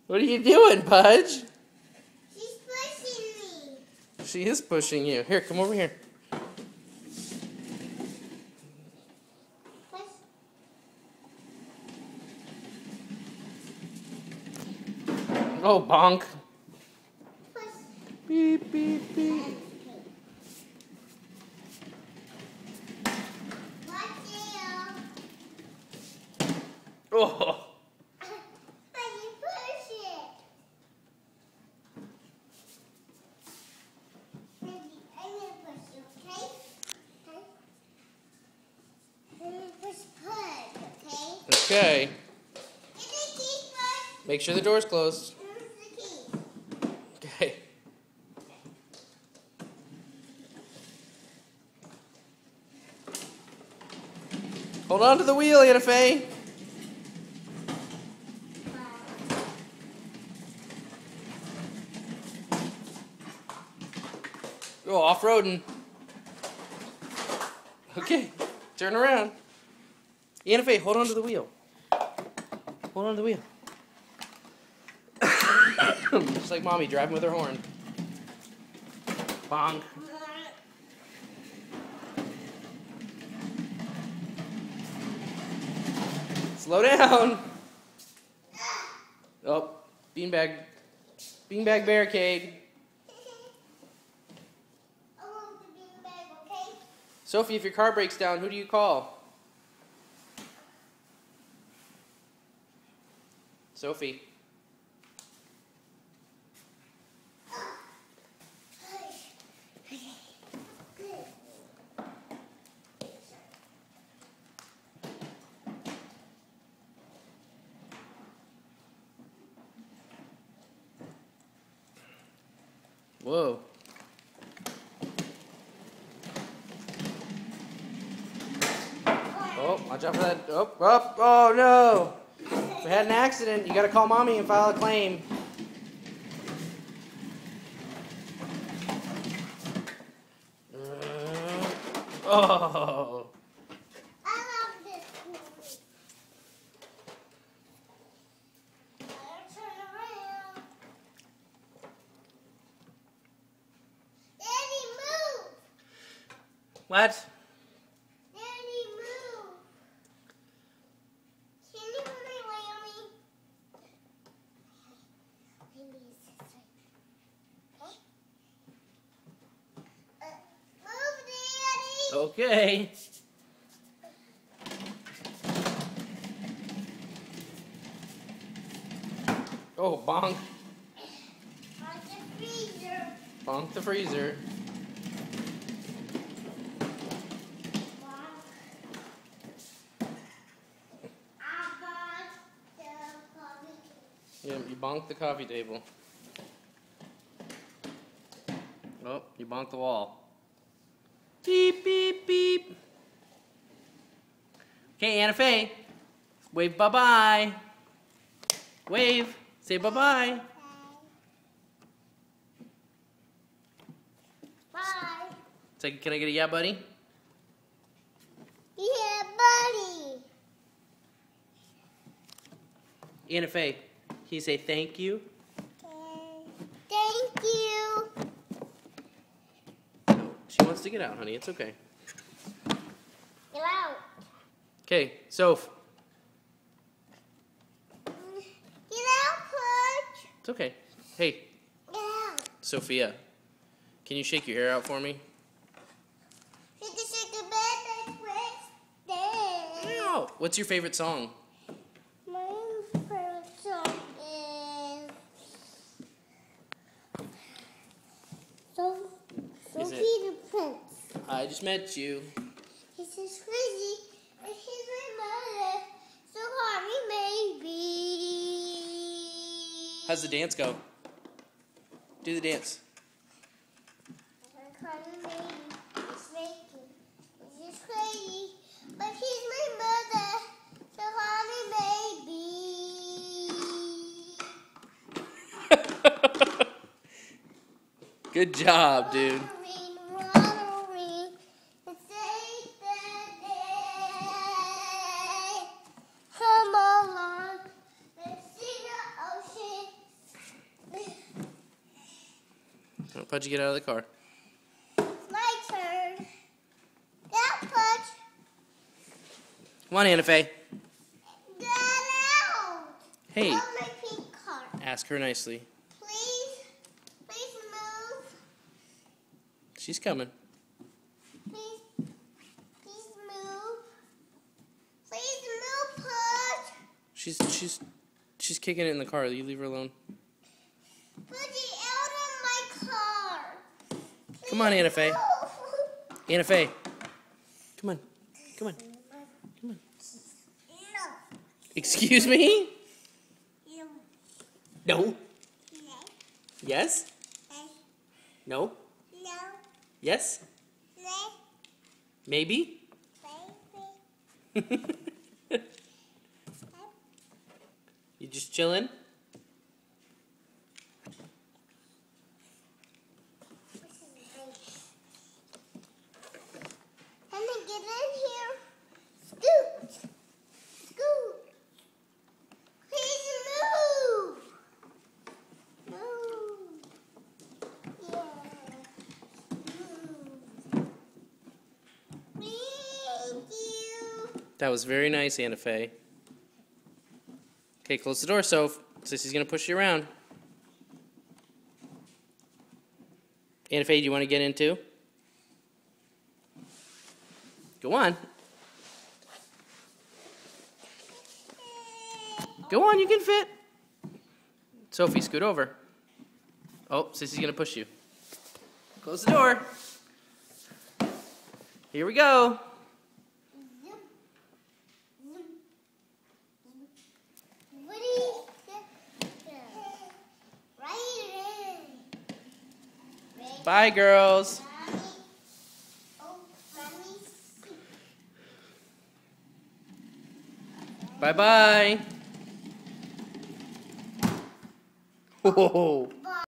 What are you doing, Pudge? She's pushing me. She is pushing you. Here, come over here. Push. Oh, bonk. Push. Beep, beep, beep. Watch it. Oh. But you push it. Maybe I'm gonna push you, okay? Okay. I'm gonna push Pudge, okay? Okay. Get the key first. Make sure the door's closed. Here's the key. Okay. Hold on to the wheel, Anna Faye. Oh, off-roading. Okay, turn around. Anna Faye, hold on to the wheel. Hold on to the wheel. Just like Mommy driving with her horn. Bonk. Slow down. Oh, beanbag. Beanbag barricade. I want the beanbag, okay? Sophie, if your car breaks down, who do you call? Sophie. Whoa. Oh, watch out for that. Oh no. We had an accident. You gotta call Mommy and file a claim. Oh. I love this movie. Better turn around. Daddy, move! What? Daddy, move! Can you put my way on me? Maybe it's this way. Okay? Move, Daddy! Okay. Oh, bonk. On the freezer. Bonk the freezer. Yeah, you bonked the coffee table. Oh, you bonked the wall. Beep, beep, beep. Okay, Anna Faye. Wave bye-bye. Wave. Say bye-bye. Bye. Say, can I get a yeah, buddy? Yeah, buddy. Anna Faye, can you say thank you? Thank you. She wants to get out, honey. It's okay. Get out. Okay, Soph. Get out, Pudge. It's okay. Hey, Get out. Sophia, can you shake your hair out for me? Shake the bed, quick. No. What's your favorite song? My favorite song is Sophie the Prince. I just met you. He's just crazy, and he's my mother. So Harvey, maybe. How's the dance go? Do the dance. Harvey, maybe. He's making. He's just crazy, but he's my mother. So Harvey, maybe. Good job, dude. Come along, let's see the ocean. Pudgy, get out of the car. My turn. Get Pudge. Come on, Anna Faye. Get out. Hey, Hold my pink car. ask her nicely. Please move. She's coming. Please move. Please move, Pudge. She's kicking it in the car. You leave her alone. Pudgy, out of my car. Come on, Anna Faye. Anna Faye. Come on. Come on. Come on. Excuse me? No. Yes? No. Yes? Maybe? You just chilling? Get in here. Scoot. Scoot. Please move. Move. Yeah. Move. Thank you. That was very nice, Anna Faye. Okay, close the door, Soph. Sissy's gonna push you around. Anna Faye, do you want to get in too? Go on. Go on, you can fit. Sophie, scoot over. Oh, Sissy's gonna push you. Close the door. Here we go. What do you right in? Bye, girls. Mommy. Oh, mommy. Bye-bye. Whoa.